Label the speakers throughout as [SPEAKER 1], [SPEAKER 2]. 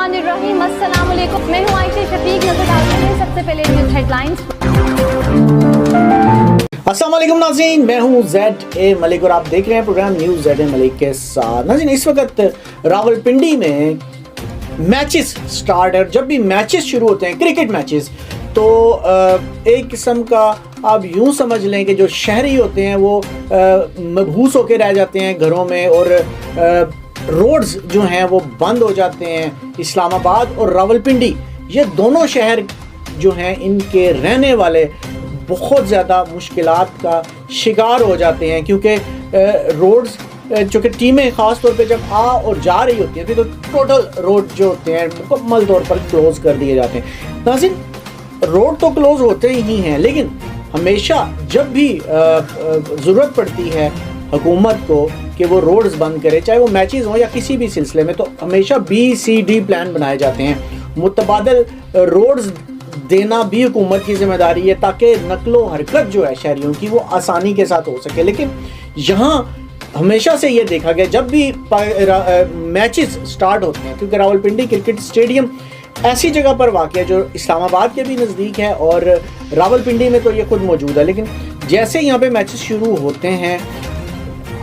[SPEAKER 1] बिस्मिल्लाहिर्रहमानिर्रहीम, अस्सलाम वालेकुम। मैं हूं आयशा शफीक। नजर डालते हैं सबसे पहले न्यूज़ हेडलाइंस।
[SPEAKER 2] अस्सलाम वालेकुम नाज़रीन, मैं हूं ज़ेड मलिक और आप देख रहे हैं प्रोग्राम न्यूज़ ज़ेड मलिक के साथ। नाज़रीन, इस वक्त रावलपिंडी में मैचेस स्टार्ट है। जब भी मैचेस शुरू होते हैं, क्रिकेट मैचेस, तो एक किस्म का आप यूं समझ लें कि जो शहरी होते हैं वो मबहूस होकर रह जाते हैं घरों में, और रोड्स जो हैं वो बंद हो जाते हैं। इस्लामाबाद और रावलपिंडी, ये दोनों शहर जो हैं, इनके रहने वाले बहुत ज़्यादा मुश्किलात का शिकार हो जाते हैं, क्योंकि रोड्स, चूँकि टीमें ख़ास तौर पे जब आ और जा रही होती हैं, फिर तो टोटल रोड जो होते हैं मुकम्मल तौर पर क्लोज़ कर दिए जाते हैं। नाज़रीन, रोड तो क्लोज़ होते ही हैं, लेकिन हमेशा जब भी ज़रूरत पड़ती है हुकूमत को कि वो रोड्स बंद करे, चाहे वो मैचेस हों या किसी भी सिलसिले में, तो हमेशा BCD प्लान बनाए जाते हैं। मुतबादल रोड्स देना भी हुकूमत की जिम्मेदारी है, ताकि नकलो हरकत जो है शहरियों की वो आसानी के साथ हो सके। लेकिन यहाँ हमेशा से ये देखा गया, जब भी मैचेस स्टार्ट होते हैं, क्योंकि रावलपिंडी क्रिकेट स्टेडियम ऐसी जगह पर वाक़ है जो इस्लामाबाद के भी नज़दीक है, और रावलपिंडी में तो ये खुद मौजूद है, लेकिन जैसे यहाँ पे मैचेस शुरू होते हैं,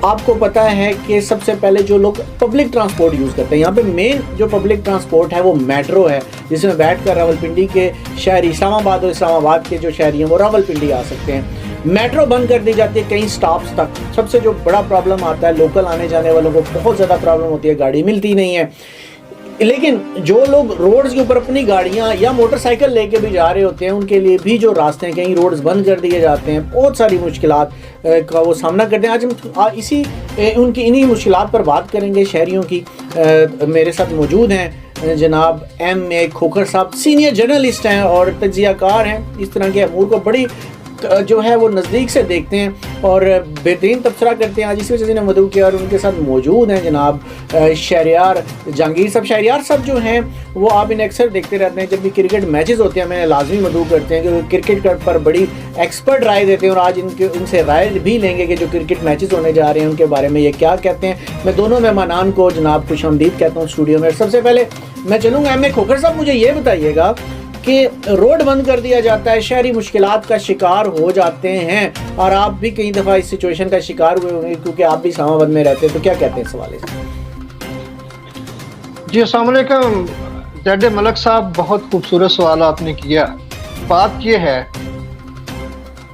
[SPEAKER 2] आपको पता है कि सबसे पहले जो लोग पब्लिक ट्रांसपोर्ट यूज़ करते हैं, यहाँ पे मेन जो पब्लिक ट्रांसपोर्ट है वो मेट्रो है, जिसमें बैठकर रावलपिंडी के शहरी इस्लामाबाद और इस्लामाबाद के जो शहरी हैं वो रावलपिंडी आ सकते हैं। मेट्रो बंद कर दी जाती है कई स्टॉप्स तक। सबसे जो बड़ा प्रॉब्लम आता है, लोकल आने जाने वालों को बहुत ज़्यादा प्रॉब्लम होती है, गाड़ी मिलती नहीं है। लेकिन जो लोग रोड्स के ऊपर अपनी गाड़ियां या मोटरसाइकिल लेके भी जा रहे होते हैं, उनके लिए भी जो रास्ते हैं, कहीं रोड्स बंद कर दिए जाते हैं, बहुत सारी मुश्किलात का वो सामना करते हैं। आज हम इन्हीं मुश्किलात पर बात करेंगे शहरियों की। मेरे साथ मौजूद हैं जनाब MA खोखर साहब, सीनियर जर्नलिस्ट हैं और तज्जियाकार हैं। इस तरह के अमूर को बड़ी जो है वो नज़दीक से देखते हैं और बेहतरीन तबसरा करते हैं। आज इसी वजह से मदऊ किया, और उनके साथ मौजूद हैं जनाब शहरियार जहांगीर साहब। शहरियार साहब जो हैं वो आप इन्हें अक्सर देखते रहते हैं, जब भी क्रिकेट मैचेस होते हैं मैंने लाजमी मदऊ करते हैं, क्योंकि क्रिकेट पर बड़ी एक्सपर्ट राय देते हैं, और आज इनसे राय भी लेंगे कि जो क्रिकेट मैचेस होने जा रहे हैं उनके बारे में ये क्या कहते हैं। मैं दोनों मेहमानान को जनाब खुशामदीद कहता हूँ स्टूडियो में। सबसे पहले मैं चलूँगा MA खोखर साहब, मुझे ये बताइएगा कि रोड बंद कर दिया जाता है, शहरी मुश्किलात का शिकार हो जाते हैं, और आप भी कई दफ़ा इस सिचुएशन का शिकार हुए होंगे क्योंकि आप भी इस्लामाबाद में रहते हैं, तो क्या कहते हैं इस हवाले से?
[SPEAKER 3] जी अस्सलाम वालेकुम ज़ेड मलिक साहब, बहुत खूबसूरत सवाल आपने किया। बात यह है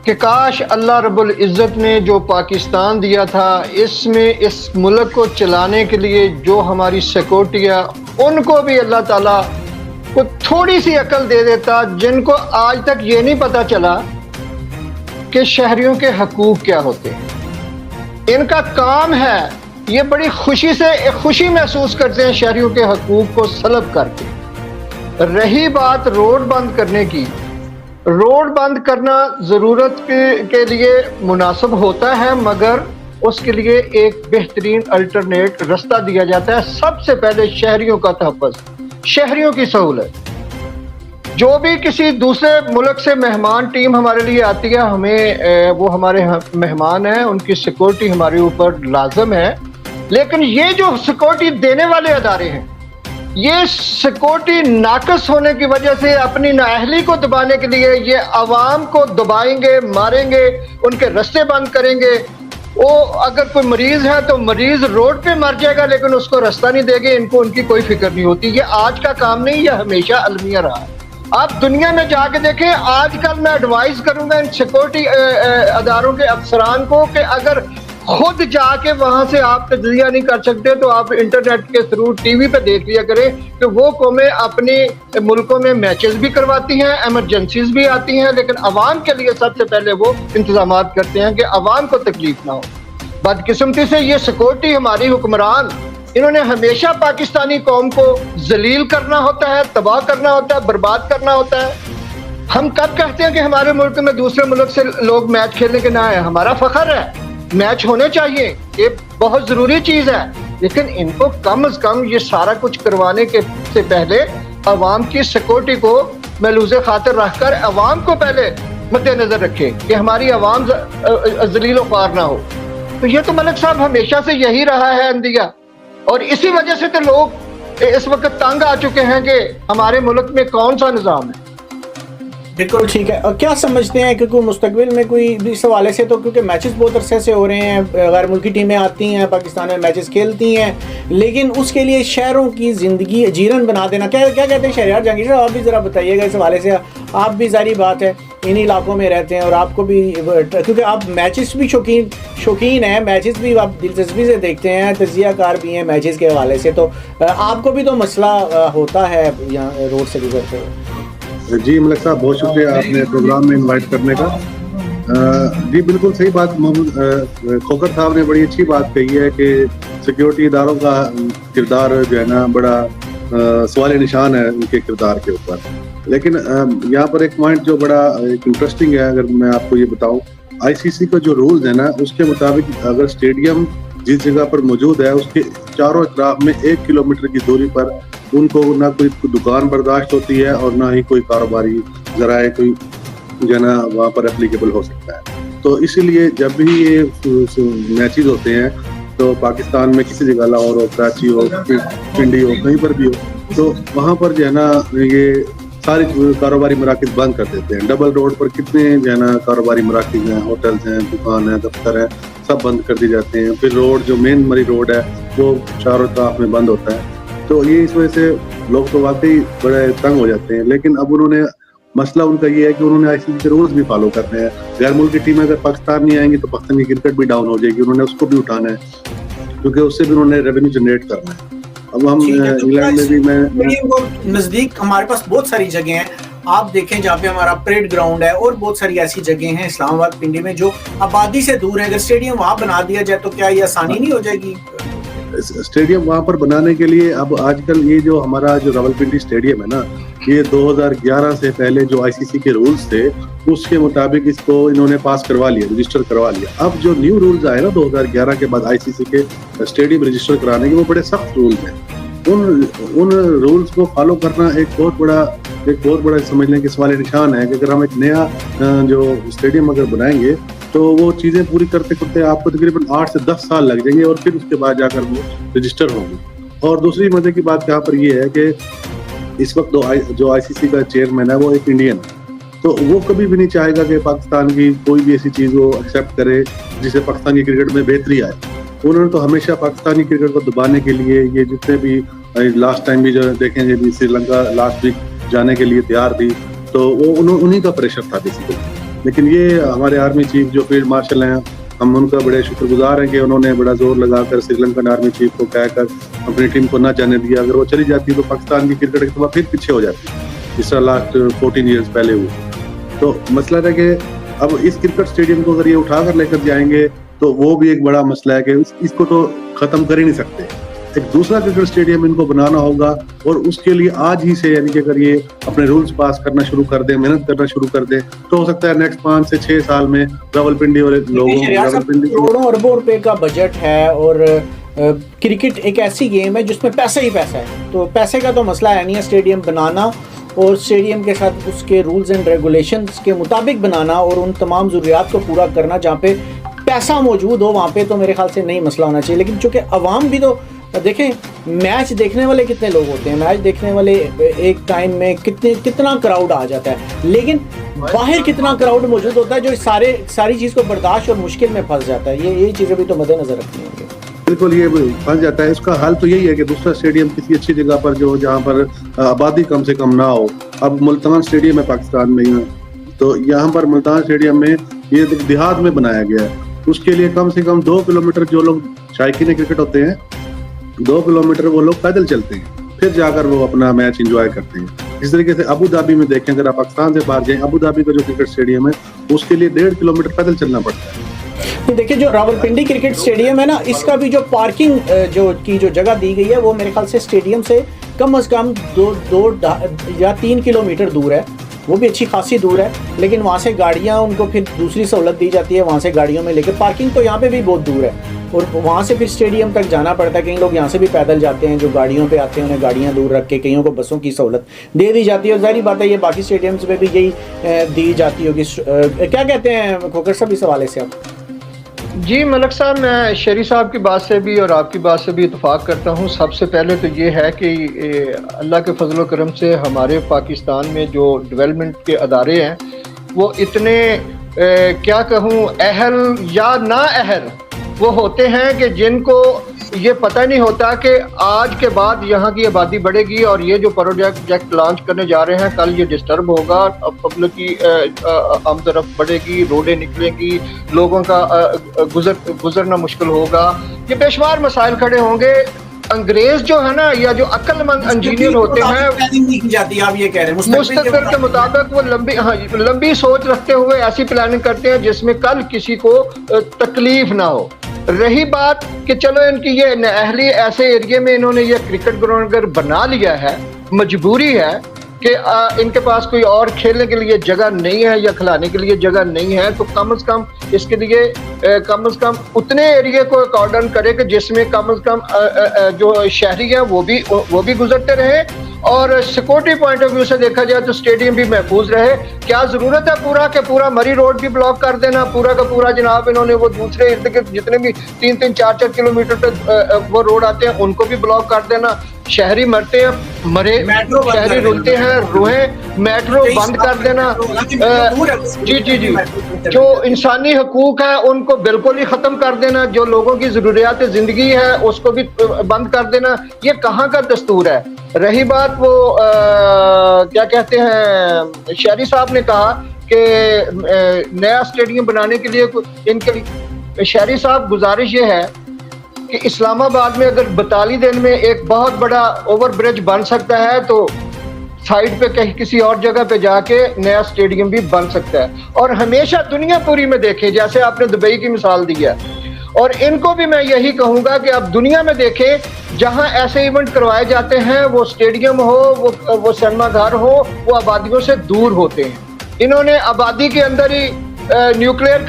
[SPEAKER 3] कि काश अल्लाह रब्बुल इज़्ज़त ने जो पाकिस्तान दिया था, इसमें इस मुल्क को चलाने के लिए जो हमारी सिक्योरिटी है, उनको भी अल्लाह ताला को थोड़ी सी अकल दे देता, जिनको आज तक ये नहीं पता चला कि शहरियों के हकूक क्या होते हैं। इनका काम है, ये बड़ी खुशी महसूस करते हैं शहरियों के हकूक को सलब करके। रही बात रोड बंद करने की, रोड बंद करना ज़रूरत के लिए मुनासिब होता है, मगर उसके लिए एक बेहतरीन अल्टरनेट रास्ता दिया जाता है। सबसे पहले शहरियों का तहफ़्फ़ुज़, शहरियों की सहूलत। जो भी किसी दूसरे मुल्क से मेहमान टीम हमारे लिए आती है, हमें वो हमारे मेहमान हैं, उनकी सिक्योरिटी हमारे ऊपर लाजम है। लेकिन ये जो सिक्योरिटी देने वाले अदारे हैं, ये सिक्योरिटी नाकस होने की वजह से अपनी नाअहली को दबाने के लिए ये आवाम को दबाएंगे, मारेंगे, उनके रास्ते बंद करेंगे। वो अगर कोई मरीज है तो मरीज रोड पे मर जाएगा, लेकिन उसको रास्ता नहीं देंगे। इनको उनकी कोई फिक्र नहीं होती। ये आज का काम नहीं, ये हमेशा अलमिया रहा है। आप दुनिया में जाके देखें, आजकल मैं एडवाइस करूंगा इन सिक्योरिटी अदारों के अफसरान को कि अगर खुद जाके वहां से आप तज्जिया नहीं कर सकते, तो आप इंटरनेट के थ्रू TV पे देख लिया करें कि वो कौमें अपने मुल्कों में मैचेस भी करवाती हैं, एमरजेंसीज भी आती हैं, लेकिन अवाम के लिए सबसे पहले वो इंतजाम करते हैं कि अवाम को तकलीफ ना हो। बदकिस्मती से ये सिक्योरिटी हमारी हुक्मरान, इन्होंने हमेशा पाकिस्तानी कौम को जलील करना होता है, तबाह करना होता है, बर्बाद करना होता है। हम कब कहते हैं कि हमारे मुल्क में दूसरे मुल्क से लोग मैच खेलने के ना आए? हमारा फख्र है, मैच होने चाहिए, ये बहुत जरूरी चीज है। लेकिन इनको कम से कम ये सारा कुछ करवाने के से पहले अवाम की सिक्योरिटी को महलूज़े खातिर रखकर अवाम को पहले मद्देनजर रखे कि हमारी अवाम जलील व ख्वार ना हो। तो ये तो मलिक साहब हमेशा से यही रहा है अंदिया, और इसी वजह से तो लोग इस वक्त तंग आ चुके हैं कि हमारे मुल्क में कौन सा निज़ाम है।
[SPEAKER 2] बिल्कुल ठीक है। और क्या समझते हैं क्योंकि मुस्तकबिल में कोई इस हवाले से तो क्योंकि मैचेस बहुत अरसे से हो रहे हैं, गैर मुल्की टीमें आती हैं पाकिस्तान में मैचेस खेलती हैं, लेकिन उसके लिए शहरों की ज़िंदगी जीरन बना देना, क्या क्या कहते हैं शहरियार? जहांगीर साहब आप भी ज़रा बताइएगा इस हवाले से। आप भी जारी बात है इन्हीं इलाकों में रहते हैं और आपको भी, क्योंकि आप मैचेस भी शौकीन हैं, मैचेस भी आप दिलचस्पी से देखते हैं, तजियाकार भी हैं मैचेस के हवाले से, तो आपको भी तो मसला होता है यहाँ रोड से गुजरते हुए।
[SPEAKER 4] जी मलिक साहब, बहुत शुक्रिया आपने प्रोग्राम में इनवाइट करने का। जी बिल्कुल सही बात, मोहम्मद खोकर साहब ने बड़ी अच्छी बात कही है कि सिक्योरिटी इदारों का किरदार जो है ना बड़ा सवाल निशान है उनके किरदार के ऊपर। लेकिन यहाँ पर एक पॉइंट जो बड़ा एक इंटरेस्टिंग है, अगर मैं आपको ये बताऊं, आईसीसी का जो रूल्स है ना उसके मुताबिक अगर स्टेडियम जिस जगह पर मौजूद है उसके चारों अतराफ में 1 किलोमीटर की दूरी पर उनको ना कोई दुकान बर्दाश्त होती है और ना ही कोई कारोबारी जराए कोई जो है ना वहाँ पर एप्लीकेबल हो सकता है। तो इसीलिए जब भी ये मैचेस होते हैं तो पाकिस्तान में किसी जगह, लाहौर हो, कराची हो, पिंडी हो, कहीं पर भी हो, तो वहाँ पर जो है ना ये सारे कारोबारी मराकज़ बंद कर देते हैं। डबल रोड पर कितने जो है ना कारोबारी मराकज़ हैं, होटल्स हैं, दुकान है, दफ्तर है, सब बंद कर दिए जाते हैं। फिर रोड जो मेन मरी रोड है वो चारों तरफ में बंद होता है। तो ये इस वजह से लोग तो वाकई बड़े तंग हो जाते हैं। लेकिन अब उन्होंने मसला उनका ये है कि उन्होंने आईसीसी के रूल्स भी फॉलो करने हैं। गैर मुल्क की टीमें अगर पाकिस्तान नहीं आएंगी तो पाकिस्तान की क्रिकेट भी डाउन हो जाएगी, उन्होंने उसको भी उठाना है क्योंकि उससे भी उन्होंने रेवेन्यू जनरेट करना है। अब हम इंग्लैंड में भी मैं
[SPEAKER 2] नजदीक हमारे पास बहुत सारी जगह हैं, आप देखें जहाँ पे हमारा परेड ग्राउंड है और बहुत सारी ऐसी जगह हैं इस्लामाबाद पिंडी में जो आबादी से दूर है। अगर स्टेडियम वहाँ बना दिया जाए तो क्या ये आसानी नहीं हो जाएगी?
[SPEAKER 4] स्टेडियम वहाँ पर बनाने के लिए अब आजकल ये जो हमारा जो रावलपिंडी स्टेडियम है ना, ये 2011 से पहले जो आईसीसी के रूल्स थे उसके मुताबिक इसको इन्होंने पास करवा लिया, रजिस्टर करवा लिया। अब जो न्यू रूल्स आए ना 2011 के बाद आईसीसी के स्टेडियम रजिस्टर कराने के, वो बड़े सख्त रूल्स हैं। उन रूल्स को फॉलो करना एक बहुत बड़ा समझ लें कि सवाल निशान है कि अगर हम एक नया जो स्टेडियम अगर बनाएंगे तो वो चीज़ें पूरी करते करते आपको तकरीबन 8 से 10 साल लग जाएंगे और फिर उसके बाद जाकर वो रजिस्टर होंगे। और दूसरी मजे की बात यहाँ पर ये है कि इस वक्त जो आईसीसी का चेयरमैन है वो एक इंडियन है, तो वो कभी भी नहीं चाहेगा कि पाकिस्तान की कोई भी ऐसी चीज़ वो एक्सेप्ट करे जिससे पाकिस्तान की क्रिकेट में बेहतरी आए। उन्होंने तो हमेशा पाकिस्तानी क्रिकेट को दबाने के लिए ये जितने भी लास्ट टाइम भी जो देखेंगे भी श्रीलंका लास्ट वीक जाने के लिए तैयार थी, तो वो उन्हीं का प्रेशर था बेसिकली। लेकिन ये हमारे आर्मी चीफ जो फील्ड मार्शल हैं, हम उनका बड़े शुक्रगुजार हैं कि उन्होंने बड़ा जोर लगाकर श्रीलंकन आर्मी चीफ को कहकर अपनी टीम को ना जाने दिया। अगर वो चली जाती तो पाकिस्तान की क्रिकेट एक दफा फिर पीछे हो जाती, जिस तरह लास्ट 14 ईयर्स पहले हुई। तो मसला है कि अब इस क्रिकेट स्टेडियम को अगर ये उठा कर लेकर जाएंगे तो वो भी एक बड़ा मसला है कि इसको तो खत्म कर ही नहीं सकते। एक दूसरा क्रिकेट स्टेडियम इनको बनाना होगा और उसके लिए आज ही से, यानी कि अगर ये अपने रूल्स पास करना शुरू कर दे, मेहनत करना शुरू कर दे, तो हो सकता है नेक्स्ट 5 से 6 साल में रावलपिंडी वाले लोगों
[SPEAKER 2] करोड़ों अरबों रुपए का बजट है और क्रिकेट एक ऐसी गेम है जिसमें पैसा ही पैसा है, तो पैसे का तो मसला है नहीं है। स्टेडियम बनाना और स्टेडियम के साथ उसके रूल्स एंड रेगुलेशंस के मुताबिक बनाना और उन तमाम ज़रूरियात को पूरा करना, जहाँ पे पैसा मौजूद हो वहाँ पे तो मेरे ख्याल से नहीं मसला होना चाहिए। लेकिन चूँकि अवाम भी तो देखें, मैच देखने वाले कितने लोग होते हैं, मैच देखने वाले एक टाइम में कितना क्राउड आ जाता है, लेकिन बाहर कितना क्राउड मौजूद होता है जो सारी चीज़ को बर्दाश्त और मुश्किल में फंस जाता है। ये चीज़ें भी तो मद्देनजर रखनी होंगी।
[SPEAKER 4] बिल्कुल, ये फंस जाता है। इसका हल तो यही है कि दूसरा स्टेडियम किसी अच्छी जगह पर जो जहाँ पर आबादी कम से कम ना हो। अब मुल्तान स्टेडियम है पाकिस्तान में, तो यहाँ पर मुल्तान स्टेडियम में ये देहात में बनाया गया है। उसके लिए कम से कम 2 किलोमीटर जो लोग शायकीन क्रिकेट होते हैं 2 किलोमीटर वो लोग पैदल चलते हैं, फिर जाकर वो अपना मैच एंजॉय करते हैं। इस तरीके से अबू धाबी में देखें, अगर आप पाकिस्तान से बाहर जाएं, अबू धाबी का जो क्रिकेट स्टेडियम है उसके लिए 1.5 किलोमीटर पैदल चलना पड़ता है।
[SPEAKER 2] तो देखिए, जो रावलपिंडी क्रिकेट स्टेडियम है ना, इसका भी जो पार्किंग जो जगह दी गई है वो मेरे ख्याल से स्टेडियम से कम से कम 2 या 3 किलोमीटर दूर है, वो भी अच्छी खासी दूर है। लेकिन वहाँ से गाड़ियाँ, उनको फिर दूसरी सहूलत दी जाती है वहाँ से गाड़ियों में लेकर। पार्किंग तो यहाँ पे भी बहुत दूर है और वहाँ से फिर स्टेडियम तक जाना पड़ता है। कई लोग यहाँ से भी पैदल जाते हैं, जो गाड़ियों पे आते हैं उन्हें गाड़ियाँ दूर रख के, कईयों को बसों की सहूलत दे दी जाती है। और जाहिर बात है ये बाकी स्टेडियम्स में भी यही दी जाती होगी। क्या कहते हैं खोकर साहब इस हवाले से आप?
[SPEAKER 3] जी मलक साहब, मैं शरी साहब की बात से भी और आपकी बात से भी इत्तेफाक करता हूँ। सबसे पहले तो ये है कि अल्लाह के फजल करम से हमारे पाकिस्तान में जो डेवलपमेंट के अदारे हैं वो इतने क्या कहूँ, अहल या ना अहल वो होते हैं कि जिनको ये पता नहीं होता कि आज के बाद यहाँ की आबादी बढ़ेगी और ये जो प्रोजेक्ट लॉन्च करने जा रहे हैं कल ये डिस्टर्ब होगा, पब्लिक की आमदरफ्त बढ़ेगी, रोडें निकलेंगी, लोगों का गुजरना मुश्किल होगा, ये बेशुमार मसाइल खड़े होंगे। अंग्रेज जो है ना, या जो अक्लमंद इंजीनियर होते हैं,
[SPEAKER 2] प्लानिंग नहीं की जाती, आप ये कह रहे हैं
[SPEAKER 3] मुस्तकबिल के मुताबिक वो लंबी सोच रखते हुए ऐसी प्लानिंग करते हैं जिसमें कल किसी को तकलीफ ना हो। रही बात कि चलो इनकी ये नाअहली ऐसे एरिया में इन्होंने ये क्रिकेट ग्राउंड अगर बना लिया है, मजबूरी है कि इनके पास कोई और खेलने के लिए जगह नहीं है या खिलाने के लिए जगह नहीं है, तो कम से कम इसके लिए कम से कम उतने एरिया को कॉर्डन करे कि जिसमें कम से कम जो शहरी हैं वो भी गुजरते रहे, और सिक्योरिटी पॉइंट ऑफ व्यू से देखा जाए तो स्टेडियम भी महफूज रहे। क्या जरूरत है पूरा के पूरा मरी रोड भी ब्लॉक कर देना, पूरा का पूरा जनाब इन्होंने वो दूसरे इर्द गिर्द जितने भी 3-3, 4-4 किलोमीटर पे वो रोड आते हैं उनको भी ब्लॉक कर देना। शहरी मरते हैं, शहरी रुलते हैं, रोहे, मेट्रो बंद कर देना। जी जो इंसानी हकूक है उनको बिल्कुल ही खत्म कर देना, जो लोगों की जरूरियात जिंदगी है उसको भी बंद कर देना। ये कहाँ का दस्तूर है? रही बात वो क्या कहते हैं, शहरी साहब ने कहा कि नया स्टेडियम बनाने के लिए इनके लिए, शहरी साहब गुजारिश ये है कि इस्लामाबाद में अगर 42 दिन में एक बहुत बड़ा ओवर ब्रिज बन सकता है तो साइड पे कहीं किसी और जगह पे जाके नया स्टेडियम भी बन सकता है। और हमेशा दुनिया पूरी में देखें, जैसे आपने दुबई की मिसाल दी है, और इनको भी मैं यही कहूंगा कि आप दुनिया में देखें जहां ऐसे इवेंट करवाए जाते हैं, वो स्टेडियम हो, वो सिनेमा घर हो, वो आबादियों से दूर होते हैं। इन्होंने आबादी के अंदर ही न्यूक्लियर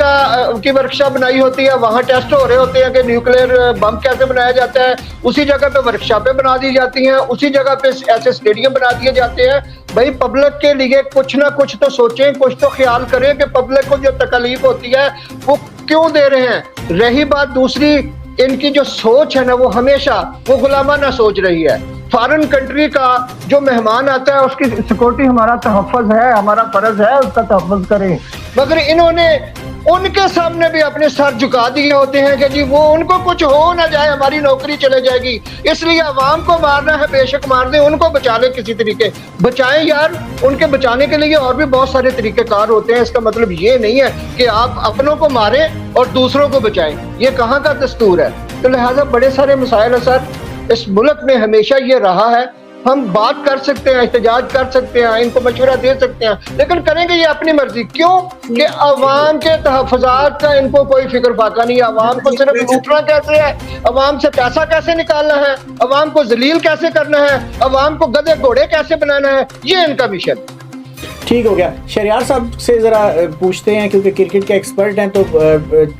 [SPEAKER 3] की वर्कशॉप बनाई होती है, वहां टेस्ट हो रहे होते हैं कि न्यूक्लियर बम कैसे बनाया जाता है, उसी जगह पे वर्कशॉपें बना दी जाती हैं, उसी जगह पे ऐसे स्टेडियम बना दिए जाते हैं। भाई पब्लिक के लिए कुछ ना कुछ तो सोचें, कुछ तो ख्याल करें कि पब्लिक को जो तकलीफ होती है वो क्यों दे रहे हैं। रही बात दूसरी, इनकी जो सोच है ना वो हमेशा वो गुलामाना सोच रही है। फॉरेन कंट्री का जो मेहमान आता है उसकी सिक्योरिटी हमारा तहफ़्फ़ुज़ है, हमारा फर्ज है उसका तहफ़्फ़ुज़ करें, मगर इन्होंने उनके सामने भी अपने सर झुका दिए होते हैं कि जी वो उनको कुछ हो ना जाए, हमारी नौकरी चले जाएगी, इसलिए अवाम को मारना है, बेशक मार दें, उनको बचा ले, किसी तरीके बचाएं यार। उनके बचाने के लिए और भी बहुत सारे तरीक़ेकार होते हैं। इसका मतलब ये नहीं है कि आप अपनों को मारें और दूसरों को बचाएं, ये कहाँ का दस्तूर है? तो लिहाजा बड़े सारे मसाइल है सर, इस मुल्क में हमेशा ये रहा है। हम बात कर सकते हैं, एहतजाज कर सकते हैं, इनको मशवरा दे सकते हैं, लेकिन करेंगे ये अपनी मर्जी। क्यों कि अवाम के तहफ़्फ़ुज़ात का इनको कोई फिक्र फाका नहीं है। अवाम को सिर्फ लूटना कैसे है, अवाम से पैसा कैसे निकालना है, अवाम को जलील कैसे करना है, अवाम को गधे घोड़े कैसे बनाना है, ये इनका मिशन।
[SPEAKER 2] ठीक हो गया। शहरियार साहब से ज़रा पूछते हैं, क्योंकि क्रिकेट के एक्सपर्ट हैं, तो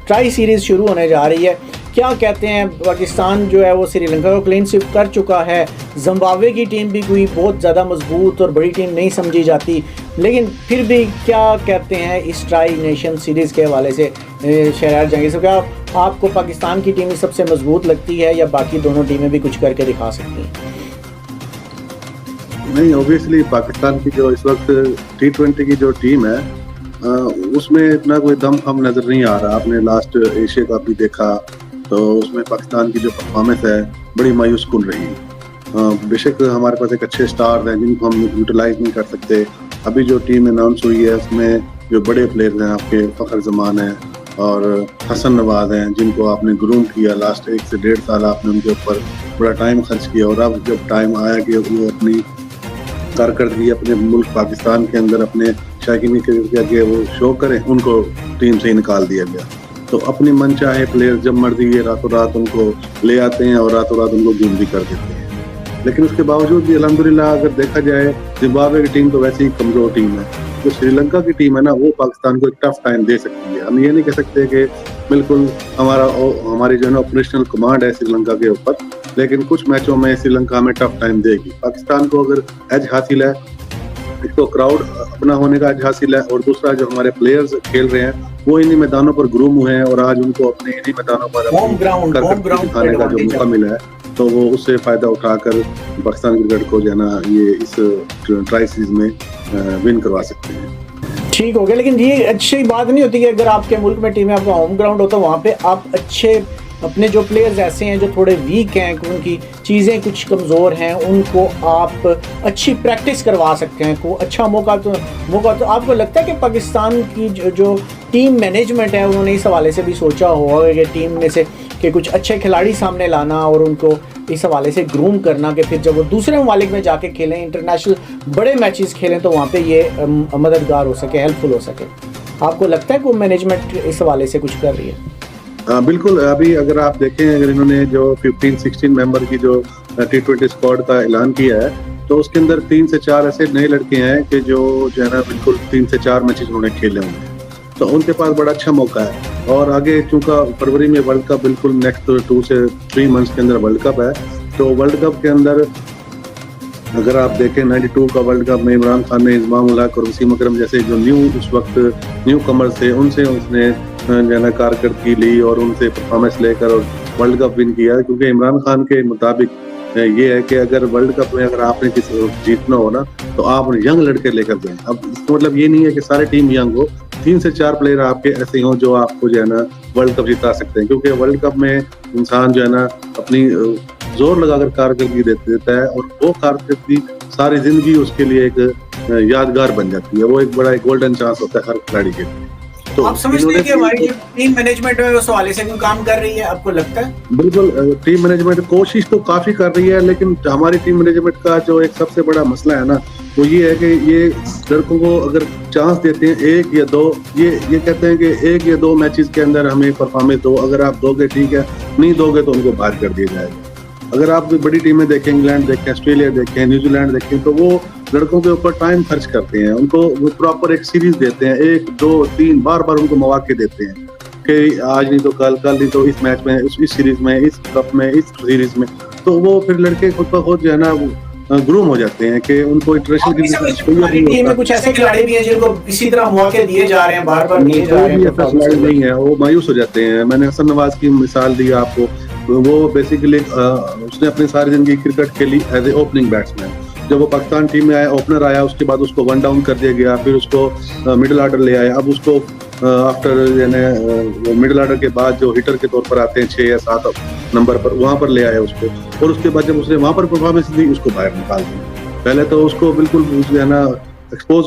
[SPEAKER 2] ट्राई सीरीज़ शुरू होने जा रही है, क्या कहते हैं? पाकिस्तान जो है वो श्रीलंका को क्लीन स्वीप कर चुका है, जिम्बाब्वे की टीम भी कोई बहुत ज़्यादा मजबूत और बड़ी टीम नहीं समझी जाती, लेकिन फिर भी क्या कहते हैं इस ट्राई नेशन सीरीज़ के हवाले से? शहरियार जंगी साहब, क्या आपको पाकिस्तान की टीम ही सबसे मजबूत लगती है या बाकी दोनों टीमें भी कुछ करके दिखा सकती हैं?
[SPEAKER 4] नहीं, ऑब्वियसली पाकिस्तान की जो इस वक्त T20 की जो टीम है उसमें इतना कोई दम हम नज़र नहीं आ रहा। आपने लास्ट एशिया कप भी देखा तो उसमें पाकिस्तान की जो परफॉर्मेंस है बड़ी मायूस कुन रही। बेशक हमारे पास एक अच्छे स्टार हैं जिनको हम यूटिलाइज नहीं कर सकते। अभी जो टीम अनाउंस हुई है उसमें जो बड़े प्लेयर्स हैं आपके फ़खर जमान हैं और हसन नवाज हैं, जिनको आपने ग्रूम किया, लास्ट 1 से 1.5 साल आपने उनके ऊपर बड़ा टाइम खर्च किया, और अब जब टाइम आया कि वो अपनी कारकर्दगी अपने मुल्क पाकिस्तान के अंदर अपने शायकीनी के आगे वो शो करें, उनको टीम से ही निकाल दिया गया। तो अपनी मन चाहे प्लेयर जब मर्जी ये रातों रात उनको ले आते हैं और रातों रात उनको गेम भी कर देते हैं। लेकिन उसके बावजूद भी अल्हम्दुलिल्लाह अगर देखा जाए, जिम्बाब्वे की टीम तो वैसे ही कमजोर टीम है। जो श्रीलंका की टीम है ना, वो पाकिस्तान को एक टफ टाइम दे सकती है। हम ये नहीं कह सकते कि बिल्कुल हमारी जो है ना ऑपरेशनल कमांड है श्रीलंका के ऊपर, लेकिन कुछ मैचों में श्रीलंका हमें टफ टाइम देगी। पाकिस्तान को अगर एज हासिल है, एक तो क्राउड अपना होने का एज हासिल है, और दूसरा जो हमारे प्लेयर्स खेल रहे हैं वो इन्हीं मैदानों पर ग्रूम हुए हैं और आज उनको अपने इन्हीं मैदानों पर
[SPEAKER 2] होम ग्राउंड
[SPEAKER 4] दिखाने का जो मौका मिला है, तो वो उससे फायदा उठाकर पाकिस्तान क्रिकेट को जो है ना ये इस ट्राई सीरीज में विन करवा सकते हैं।
[SPEAKER 2] ठीक हो गया, लेकिन ये अच्छी बात नहीं होती कि अगर आपके मुल्क में टीम है, आपका होम ग्राउंड होता है, वहाँ पे आप अच्छे अपने जो प्लेयर्स ऐसे हैं जो थोड़े वीक हैं, उनकी चीज़ें कुछ कमज़ोर हैं, उनको आप अच्छी प्रैक्टिस करवा सकते हैं, को अच्छा मौका तो आपको लगता है कि पाकिस्तान की जो टीम मैनेजमेंट है उन्होंने इस हवाले से भी सोचा होगा कि टीम में से कि कुछ अच्छे खिलाड़ी सामने लाना और उनको इस हवाले से ग्रूम करना कि फिर जब वो दूसरे ममालिक में जाके खेलें, इंटरनेशनल बड़े मैचेस खेलें, तो वहाँ पे ये मददगार हो सके, हेल्पफुल हो सके। आपको लगता है कि मैनेजमेंट इस हवाले से कुछ कर रही है?
[SPEAKER 4] बिल्कुल। अभी अगर आप देखें, अगर इन्होंने जो 15-16 मेंबर की जो T20 स्क्वाड का ऐलान किया है, तो उसके अंदर 3 से 4 ऐसे नए लड़के हैं कि जो है ना बिल्कुल 3 से 4 मैचेस उन्होंने खेले होंगे, तो उनके पास बड़ा अच्छा मौका है। और आगे चूंकि फरवरी में वर्ल्ड कप बिल्कुल नेक्स्ट 2 से 3 मंथ्स के अंदर वर्ल्ड कप है, तो वर्ल्ड कप के अंदर अगर आप देखें 92 का वर्ल्ड कप में इमरान खान ने, इज़माम उल हक और वसीम अकरम जैसे जो उस वक्त न्यू कमर्स थे, उनसे उसने जो है कारकर्दगी ली और उनसे परफॉर्मेंस लेकर और वर्ल्ड कप विन किया। क्योंकि इमरान खान के मुताबिक ये है कि अगर वर्ल्ड कप में अगर आपने किसी जीतना हो ना, तो आप यंग लड़के लेकर जाएं। अब इसका मतलब ये नहीं है कि सारी टीम यंग हो, 3 से 4 प्लेयर आपके ऐसे हों जो आपको जो है ना वर्ल्ड कप जिता सकते हैं। क्योंकि वर्ल्ड कप में इंसान जो है ना अपनी जोर लगाकर कारकर्दगी देता है और वो कारकर्दगी सारी जिंदगी उसके लिए एक यादगार बन जाती है। वो एक बड़ा गोल्डन चांस होता है हर खिलाड़ी के लिए।
[SPEAKER 2] तो आप समझते हैं कि हमारी टीम मैनेजमेंट में उस हवाले से कोई काम कर रही है, आपको लगता है?
[SPEAKER 4] बिल्कुल, टीम मैनेजमेंट कोशिश तो काफी कर रही है, लेकिन हमारी टीम मैनेजमेंट का जो एक सबसे बड़ा मसला है ना, वो ये है कि ये लड़कों को अगर चांस देते हैं 1 या 2, ये कहते हैं कि 1 या 2 मैचेस के अंदर हमें परफॉर्मेंस दो, अगर आप दोगे ठीक है, नहीं दोगे तो उनको बाहर कर दिया जाएगा। अगर आप बड़ी टीमें देखें, इंग्लैंड देखें, ऑस्ट्रेलिया देखें, न्यूजीलैंड देखें, तो वो लड़कों के ऊपर टाइम खर्च करते हैं, उनको वो प्रॉपर एक सीरीज देते हैं, 1, 2, 3 बार उनको मौके देते हैं कि आज नहीं तो कल नहीं तो इस मैच में, इस सीरीज में, इस कप में, इस सीरीज में। तो वो फिर लड़के खुद ब खुद जो है ना ग्रूम हो जाते हैं कि उनको इंटरनेशनल
[SPEAKER 2] टीम में कुछ ऐसे खिलाड़ी भी हैं जिनको इसी तरह मौके दिए जा रहे हैं, बार दिए जा रहे हैं,
[SPEAKER 4] नहीं है, वो मायूस हो जाते हैं। मैंने हसन नवाज की मिसाल दी आपको, वो बेसिकली उसने अपनी सारी जिंदगी क्रिकेट खेली एज ए ओपनिंग बैट्समैन। जब वो पाकिस्तान टीम में आया, ओपनर आया, उसके बाद उसको 1 डाउन कर दिया गया, फिर उसको मिडिल ऑर्डर ले आए। अब उसको आफ्टर यानी मिडिल ऑर्डर के बाद जो हिटर के तौर पर आते हैं 6 या 7 नंबर पर, वहां पर ले आए उसको, और उसके बाद जब उसने वहां पर परफॉर्मेंस दी, उसको बाहर निकाल दिया। पहले तो उसको बिल्कुल जो है ना एक्सपोज